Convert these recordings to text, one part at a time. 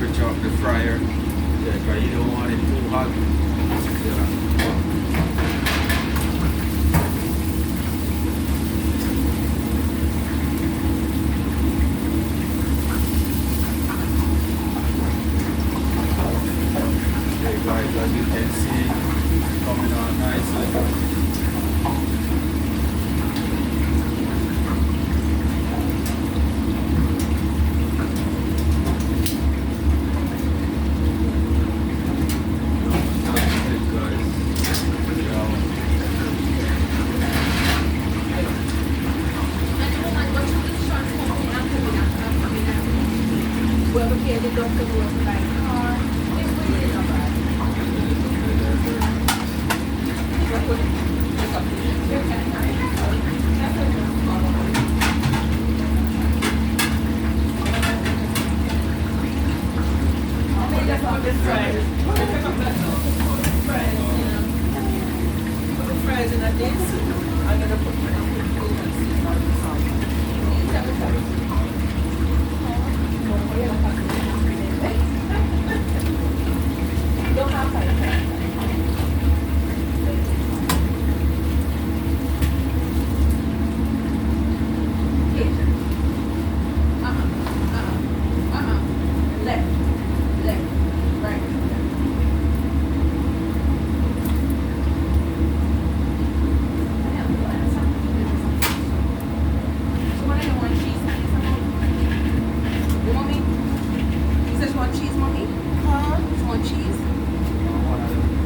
temperature of the fryer. Yeah, because you don't want it too hot. Yeah. Okay guys, as you can see, coming on nicely. Whoever can, they don't come over by car. It's really not bad. Fries in a dish. I'm gonna put my food and see how it's Don't have time. Left, right. So what do you want? Cheese, honey, you want me? You said you want cheese, mommy? Huh? You want cheese? One of them.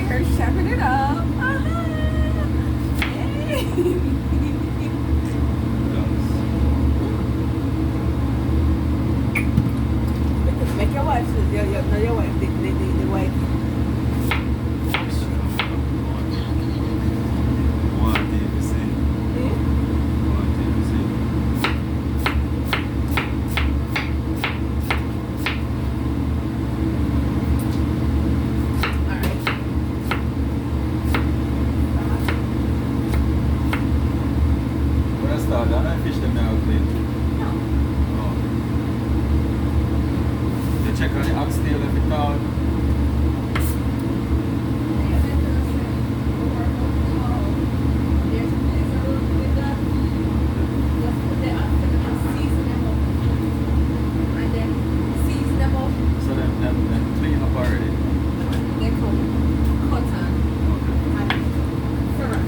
here, stepping it up. Hey. Make your wife, your wife, the wife. Check on the oxtail if it's out. So then clean up already. They come cotton and syrup.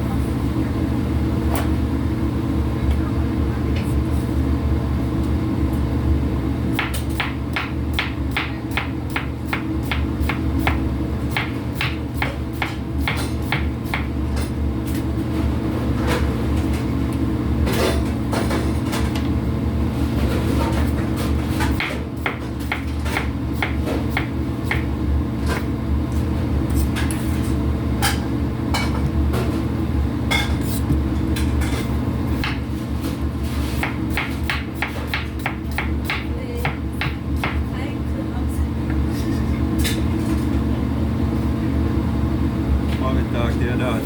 Talk to your daughter,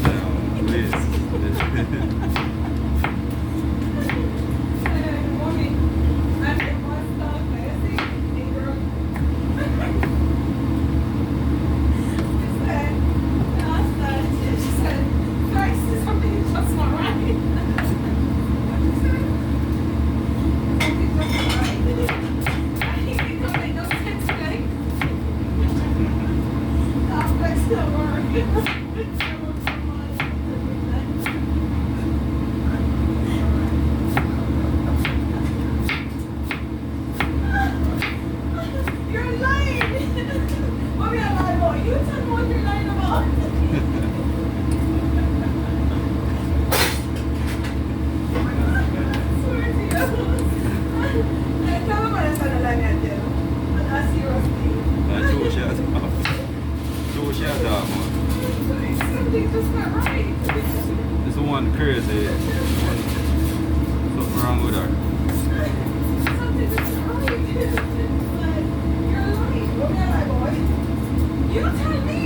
please. You're lying! What are you lying about? You tell me what you're lying about. I swear to you. Tell me what I'm going to lie at you. But seriously. Two shots out, man. Something just not right. This one crazy. Something wrong with her. Something just not right. You're lying. What am I, boy? You tell me.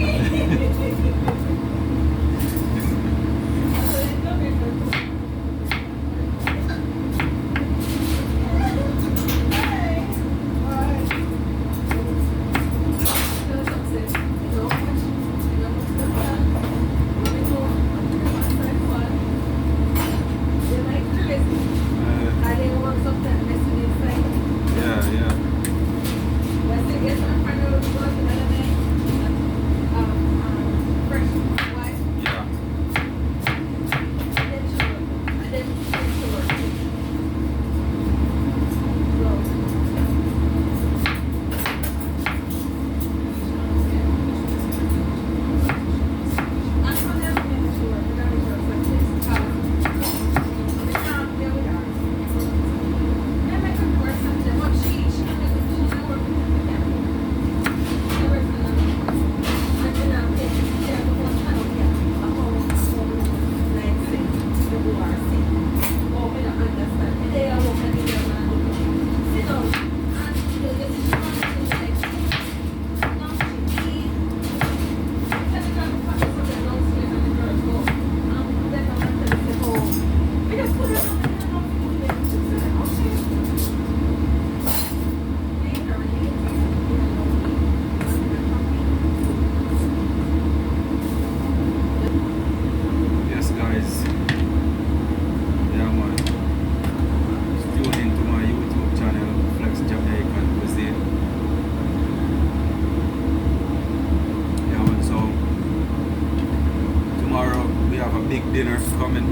big dinner coming.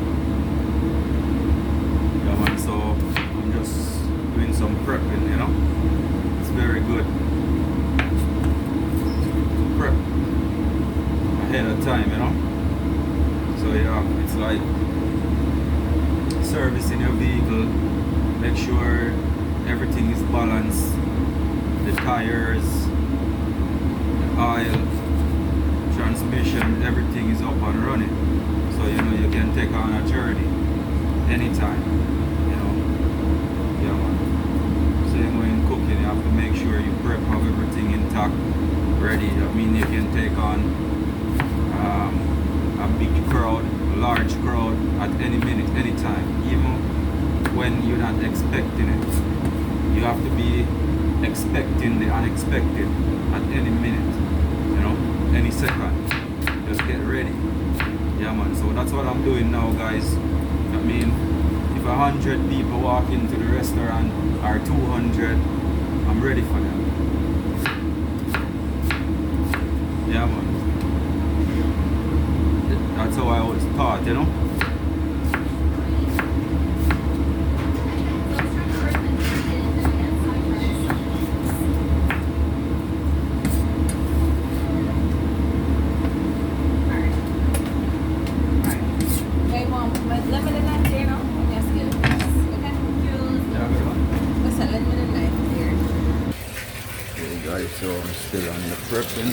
Yeah, man, so I'm just doing some prepping, you know. It's very good to prep ahead of time, you know. So yeah, it's like servicing your vehicle, make sure everything is balanced, the tires, the oil, transmission, everything is up and running. So you know you can take on a journey anytime, you know. Yeah man. Same way in cooking, you have to make sure you prep, have everything intact, ready. I mean you can take on a big crowd, a large crowd at any minute, any time, even when you're not expecting it. You have to be expecting the unexpected at any minute, you know, any second. Just get ready. Yeah man, so that's what I'm doing now guys. I mean, if 100 people walk into the restaurant or 200, I'm ready for them. Yeah man. That's how I was taught, you know. Guys, so I'm still on the prepping.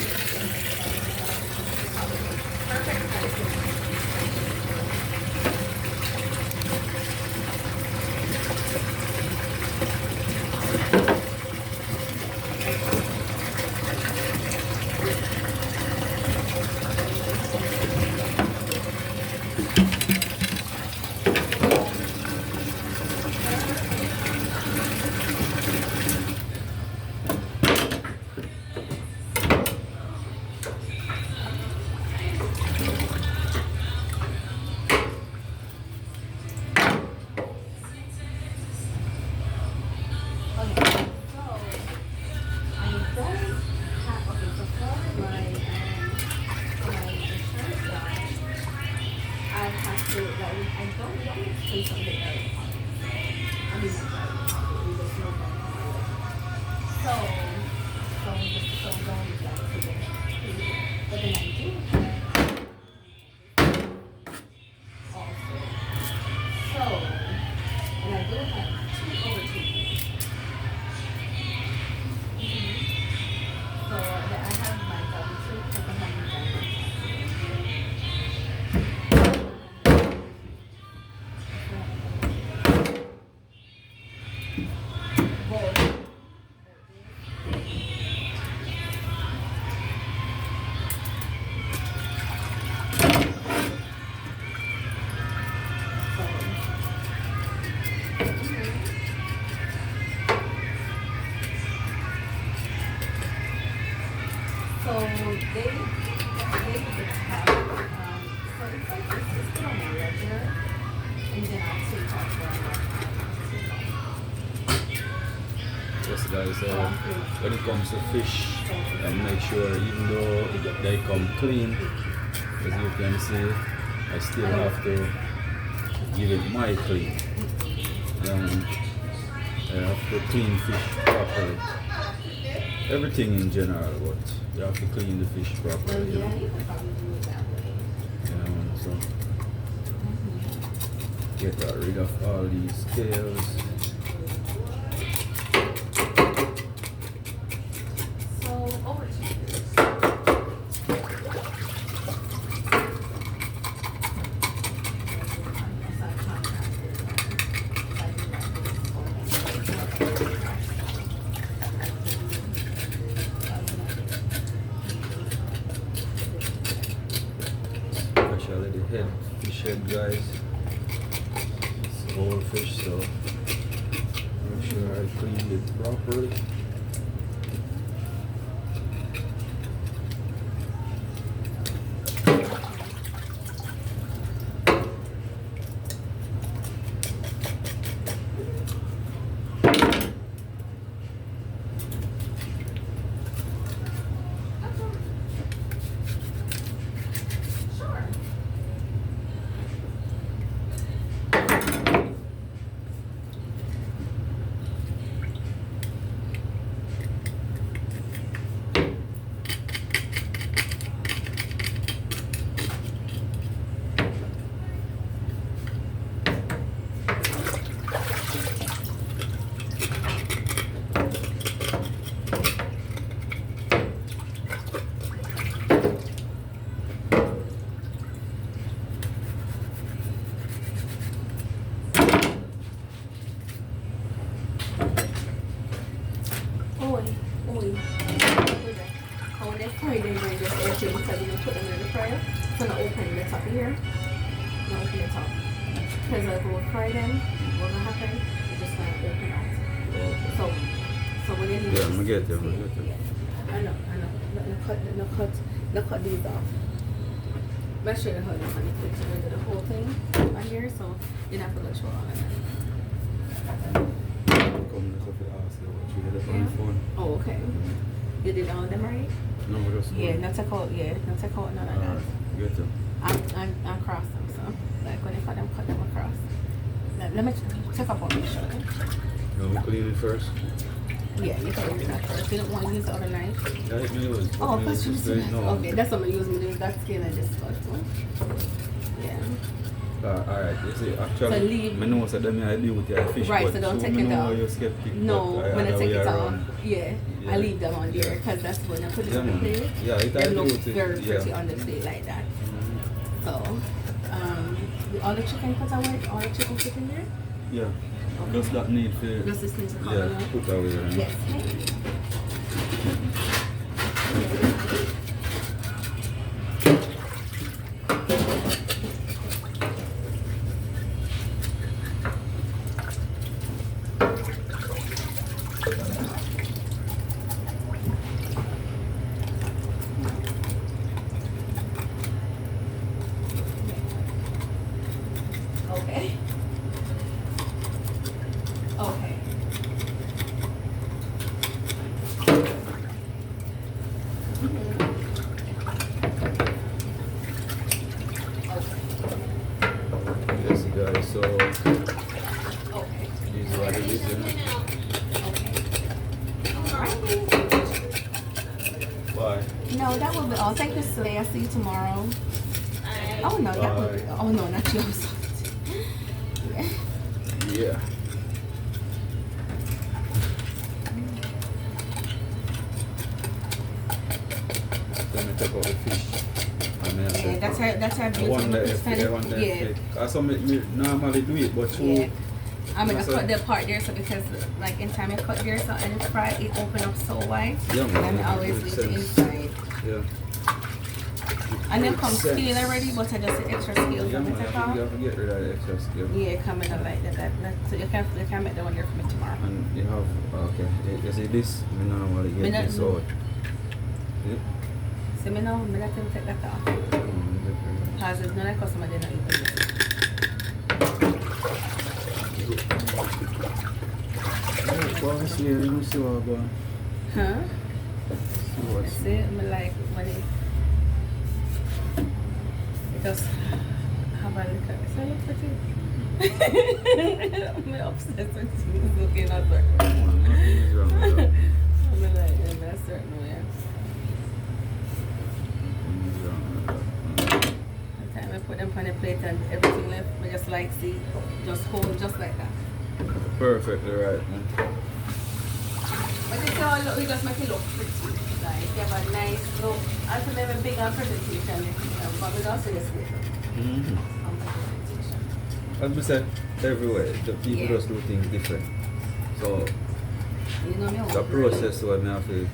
Yes guys, when it comes to fish, and make sure even though they come clean, as you can see, I still have to give it my clean. I have to clean fish properly. Everything in general, but you have to clean the fish properly. You know? So get rid of all these scales. Especially the fish head guys. It's whole fish, so make sure I clean it properly. open the top here. Not open the top. Because like we'll fry them, what will happen? You just gonna open out. So when you Yeah, I'm get you. I know. No cut these off. Make sure you hold this on the clip to do the whole thing on here, so you don't have to go through all of that. Come just have to ask you what you did on the phone. Oh, okay. You did all of them right? No, just Yeah, not take out none of that. Alright, get you. I cross them, so like when you cut them across. Let me check up on this show. You want me to clean it first? Yeah, you can use that first. You don't want to use the other knife. Yeah, let me use. Oh, Let me first you use use this the way. knife. Okay, that's what I'm using. Use that skin and this first one. Yeah. Alright, you see, So actually, leave- I know that them I deal with your fish, Right, but so don't take me it know out. You're skeptic, No, but when I other take way it out, around. yeah, Yeah. I leave them on there Yeah. because that's when I put it Yeah, on the man. plate. Yeah, it They I do look with it. very pretty Yeah. on the plate like that. So, all the chicken cut away, all the chicken there. Yeah. Does that need for Does this need to come yeah, out? put away, right? Yes. Okay. Okay. Yes, guys, so Okay. this is what it is, you know? Why? No, that will be all. Thank you, Slay. I'll see you tomorrow. Oh no, that will be, Bye. oh no, not yours. Yeah. Yeah. Let me take out the fish. And then I Yeah, say, that's her I beautiful wonder if fish I wonder yeah. if I saw me normally do it, but through Yeah. I'm gonna That's cut it. the part there so because like in time I cut there so and it's fried it open up so wide. Yeah, man, And I that always makes leave the sense. inside. yeah. And then come Makes sense. scale already, but I just the extra scales Yeah, on man, the you top. have to get rid of the extra scale. Yeah, coming up like that. So you can make the one there for me tomorrow. And you have okay. You see this? Me normally Me get not this know. out. Yeah. So me now me let him take that off. Because it's not like customer they not eat this. Go and see. Let me see what I'm going. Huh? See what's. See, me like when it just have a look at it. So look at it. I'm obsessed with you looking at her. Nothing is wrong with that. I'm like, I'm a certain way. Nothing is wrong with that. The time I put them on the plate and everything left, I just like see, just hold just like that. Perfectly right, man. But it's all look, we just make it look pretty. Like you have a nice look. And to have a big presentation, but we also just make it Mm-hmm. presentation. As we said, everywhere the people Yeah. just do things different. So You know me, I the want really- process what me have to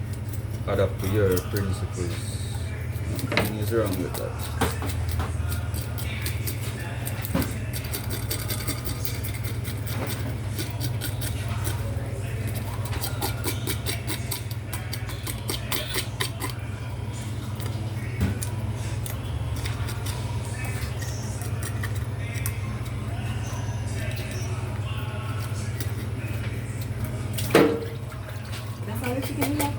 adapt to your principles. Nothing is wrong with that. That's all the chicken we have.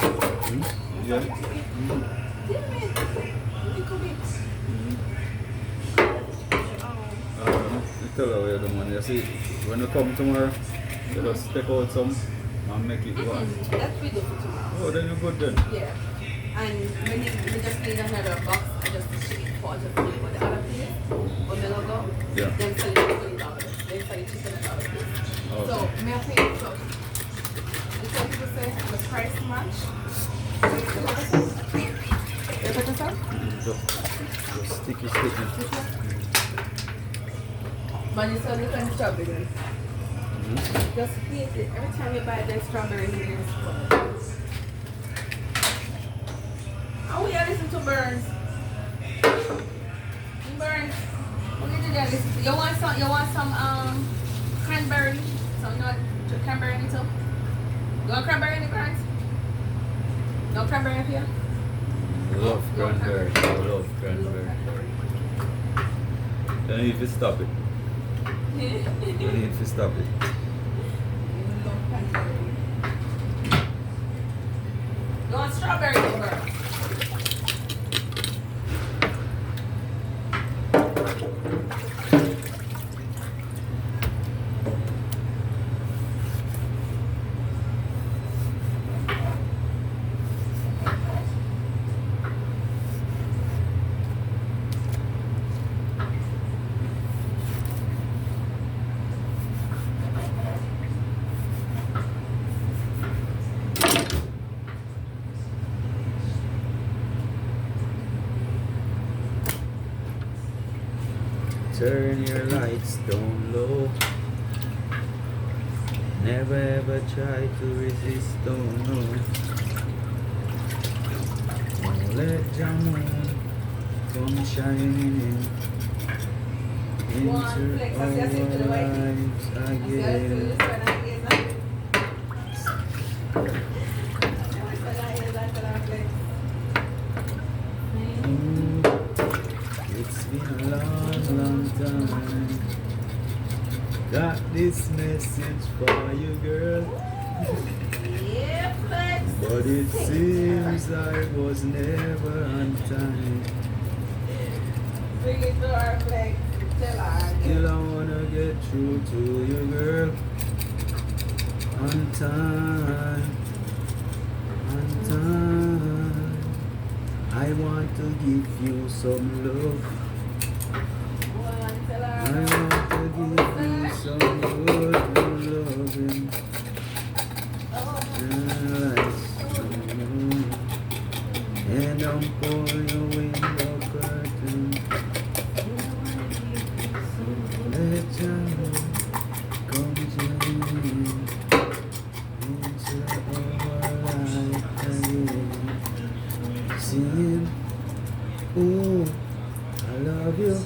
Yeah. You tell her where the money. You see, when you come tomorrow, you just take out some and make it one. That's we do for tomorrow. Oh, then you're good then. Yeah. And we just need another box and just to ship it for just to put the other place. Or the logo. Yeah. Then sell it for $20. Then sell it to $7. Okay. So may I pay you so the 20% the price match? You put this up? Just sticky. But you sell it on strawberry. Mm-hmm. Just taste it. Every time you buy the strawberry here is full. How we listen to Burns? You burn. What did you do? You want some cranberry? Some not cranberry in it too? You want cranberry in the current? No cranberry here? Love You want cranberry. I love cranberry. You need to stop it. You need to stop it. You want strawberry burn? Turn your lights down low. Never ever try to resist, don't know. Don't let your moon come shining in into our lives again. It's been a long, long time. Got this message for you, girl. Yeah, flex. But it seems I was never on time. Bring it to our flex. Tell her. Still I wanna get through to you, girl. On time. On time. I want to give you some love. Tell I her. want to give you some good loving. And I'm for you in the curtain. Let your love come in into our life again. Sing, ooh, I love you.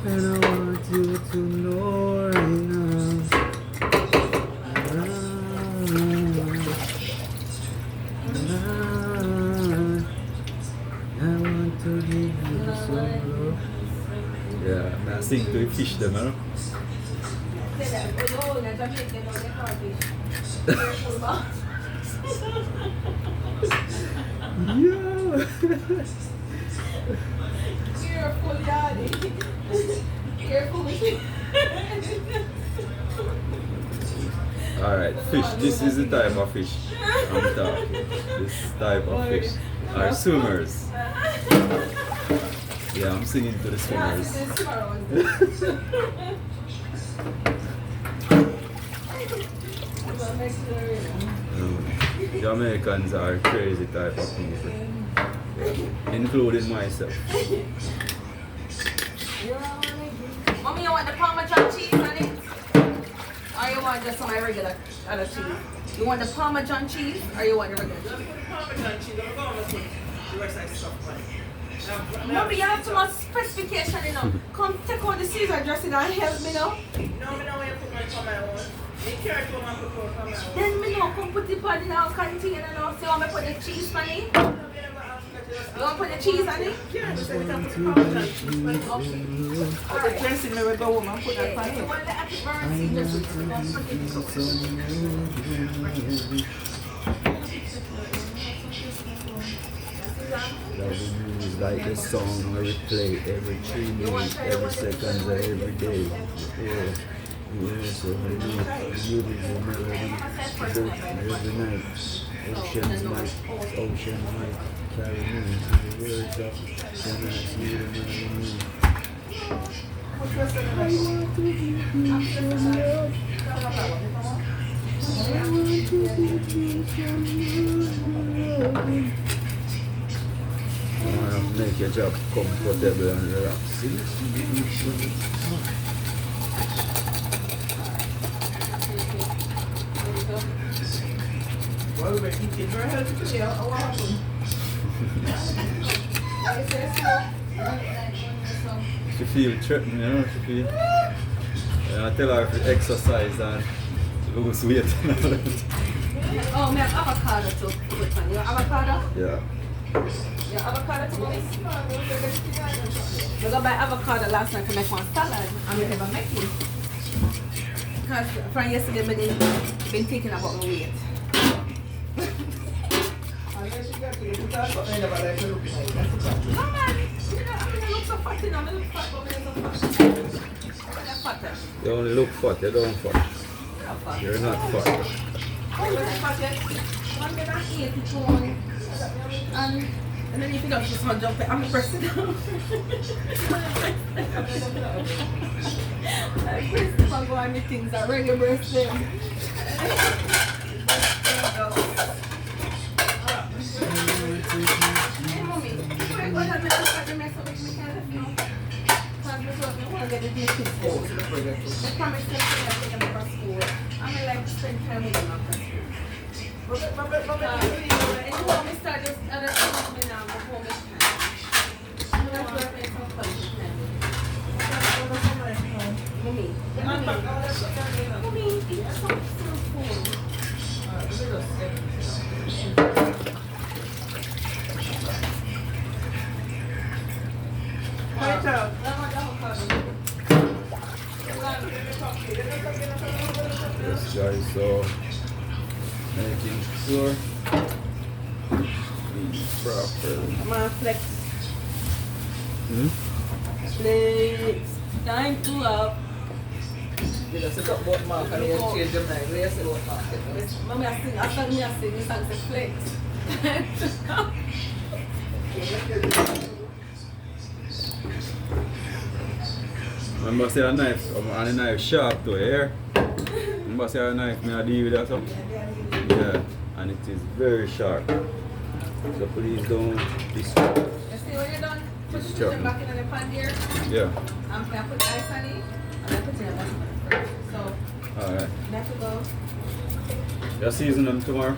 And I want you to know right now. I want to give you some love. Yeah, I sing to the fish them, you know? Yeah. Careful, daddy. Careful with it. Alright, fish. This is the type of fish I'm talking. This type of fish are swimmers. Yeah, I'm singing to the swimmers. Jamaicans are crazy type of people, including myself. Mommy, you want the Parmesan cheese on it? Or you want just some regular other cheese? You want the Parmesan cheese or you want the regular cheese? Mommy, you have too much specification, you know. Come take out the Caesar dressing and help me now. No, me know where you put my from my own. Be careful when I put it from my own. Then me know, come put it on in our container now. So you want me to put the cheese on it? You want to put the cheese on it? Yeah, just say we can put the Parmesan cheese. But the dressing, me will go home and put that on You it. want the apple burn Love the news like the song where we play every 3 minutes, every second, every day. Yeah. Yeah, so I know beautiful melody, every night. Ocean might carry me to the words of when I see the melody. I want to give you some love. I want to give you some love. I want to make your job comfortable and relaxing. Well, we're eating very healthy today. What happened? She feel threatened, you know, she feel. And I tell her if you exercise and lose weight and all that. Oh, me have avocado too. Which one? You have avocado? Yeah. You have avocado too, mommy? We got buy avocado last night to make one salad, and we never make it. Because from yesterday, I been thinking about my weight. No man, I look so fat, you know, I look fat, but I look fat. I'm fatter. You only look fat, you don't fat. I'm fat. You're not fat. Oh, you're not fat yet? I'm gonna eat it one. And then if you don't just want to jump it, I'm pressing down. I press if I go on the things that regular breast them. Hey, mommy, what happened to the mess up with me? Can't you know? Because we want to get the kids to school. They promised them to take them for school. I mean, like, spend time with them after school. And you want me to start this other thing with me now before me time. I'm going to play some fun with them. Mommy, eat some food. Yes, guys, so making sure it's proper. I'm gonna flex. Hmm? Flex. Time to up. You know, set up what mark and you change them like where you say what mark. Mommy, I sing. After me, I sing. This song says flex. Remember say a knife, and the knife sharp though, yeah? Remember say a knife, me I deal with that something? Yeah, and it is very sharp. So please don't disturb. You see when you're done? Put the chicken back in the pan here. Yeah. I'm gonna put ice on it. And I put it in the bottom first. So, Alright. that to go. You season them tomorrow?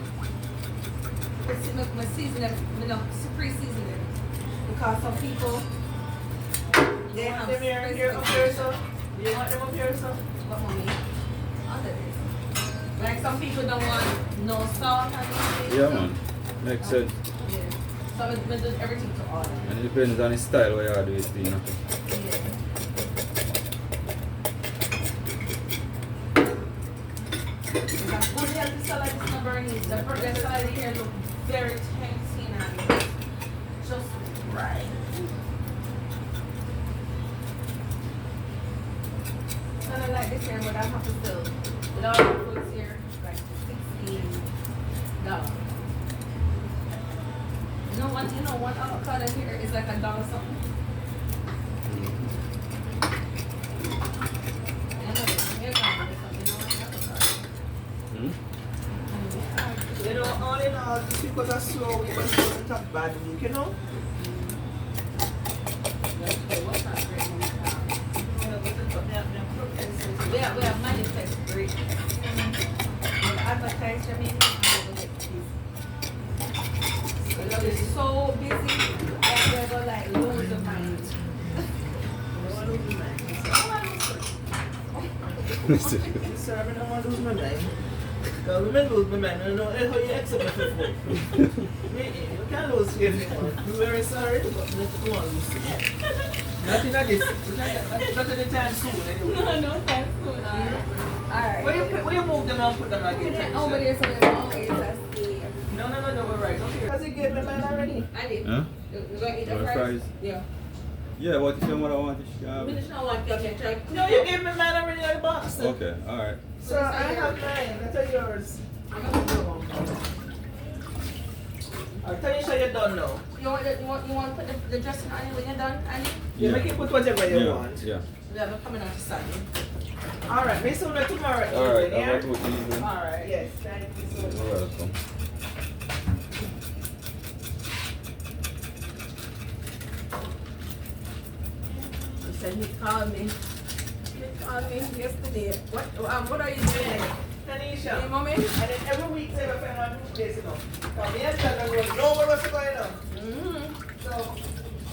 My season them, pre-season them. Because some people, they You have want them here up here, so? You want them up here, so? What, mommy? Other days. Like some people don't want no salt and anything. Yeah, man. Makes sense. Yeah. So we do everything to order. And it depends on the style where you do it, you know. Yeah. It's a good healthy salad, it's not burning. The salad here look very tasty and just right. Kind of like this here, but I have to still, with all the foods here, like $16. One avocado here is like $1 something. Hmm? You know, all in all, these people are slow, we must not have bad week, you know? We have manifest great. Advertise your name. It's so busy that we're going like loads of money. Sir, I don't want to lose my mind. Because women lose my mind, I don't know how you accept me for. You can't lose faith anymore. I'm very sorry, but I don't want to lose faith. Nothing like this. Not anytime soon, anyway. No time soon. Alright. Where you move them and put them again? Over there, so we're always at the. No, we're right. Okay. Has he gave me mine already? I did. Huh? You going to eat the Want fries? fries? Yeah. Yeah, what if your mother wants it? We just don't want you to try. No, you gave me mine already in the box. Okay, alright. So I have mine. That's all yours. I'm going to do one. Tanisha, you're done now. You want to put the dressing on it when you're done, Annie? You make it put whatever you Yeah, want. yeah. Yeah, we're coming out to Sunday. Alright, we see you tomorrow Alright, evening, have a yeah? good evening. Alright, yes, thank you so much. You're welcome. He said he called me. He called me yesterday. What are you doing? Tanisha, Hey, mommy? and then every week say my friend want to place, you know. Come here, tell her, no, what's going on? Mm-hmm. So,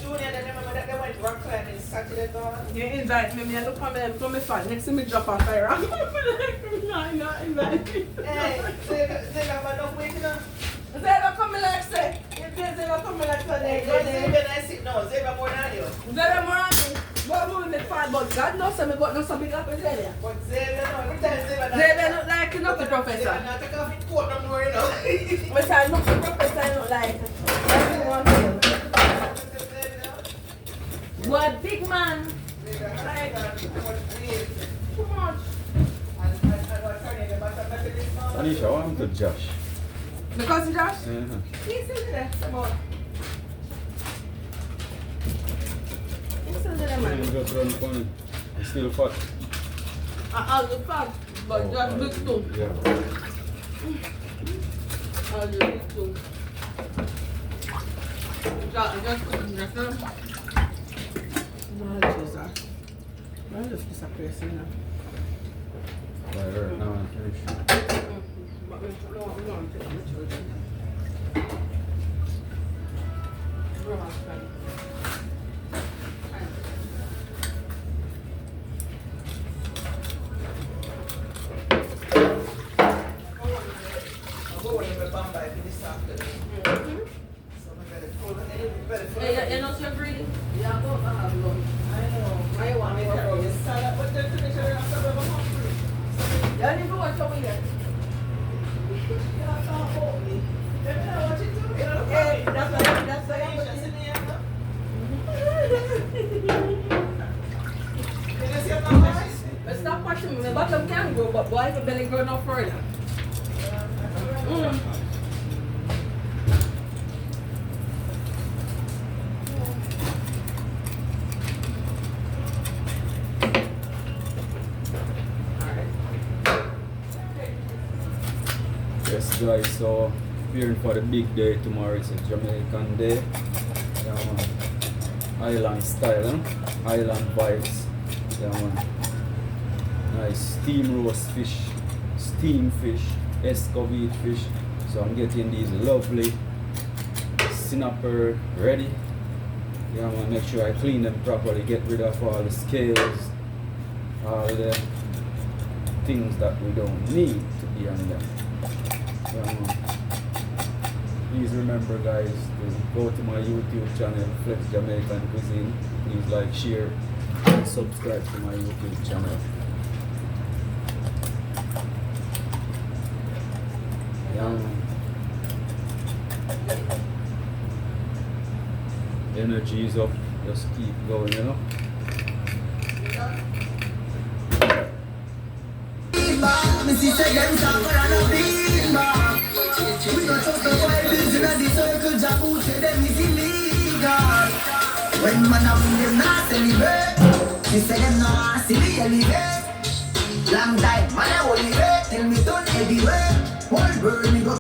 Junior, then remember that they went rock climbing Saturday dawn. You invite me, I look for me from my fan. Next time me drop off fire. I'm like, no, invite me. Hey, they got enough weight, you know? They don't come like say. If they don't come like Hey, say, Xavier, I see, no, Xavier more than you. they're more on me. But I'm with fan, but God knows me got no so big up in there. But Xavier, no, every time Xavier not... They look like nothing professor. Xavier not take off his coat no more, you know? But I look the professor, I look like everyone else. What big man? Too much. Anisha, what happened to Josh? Because Josh, Uh-huh. he's still there. Come on. He's still there, He man. just run funny. He's still fat. I'll look fat, but just big too. Yeah. I'll do big too. Just cooking just now. No, Jesus. I just disappear, you know. By her, now I'm finished. But we don't want to take the children. Grow up, buddy. Hey, you know you're greedy? Yeah, go have lunch. I want to go. You don't even watch over here. Hey, that's why I'm But stop watching me. My bottom can grow, but boy, if belly grow no further. Yes guys, so preparing for the big day tomorrow. It's a Jamaican day. Yeah, man. Island style, huh? Island vibes. Yeah, man. Nice steam roast fish, steam fish, escovite fish. So I'm getting these lovely snapper ready. Yeah, man, make sure I clean them properly, get rid of all the scales, all the things that we don't need to be on them. Yeah, man. Please remember guys to go to my YouTube channel, Flex Jamaican Cuisine. Please like, share, and subscribe to my YouTube channel. Yeah, man. Energy is up, just keep going, you know. When man a win them not celebrate, she say them not see me elevate. Long time man a hold it, tell me done everywhere. Whole world me go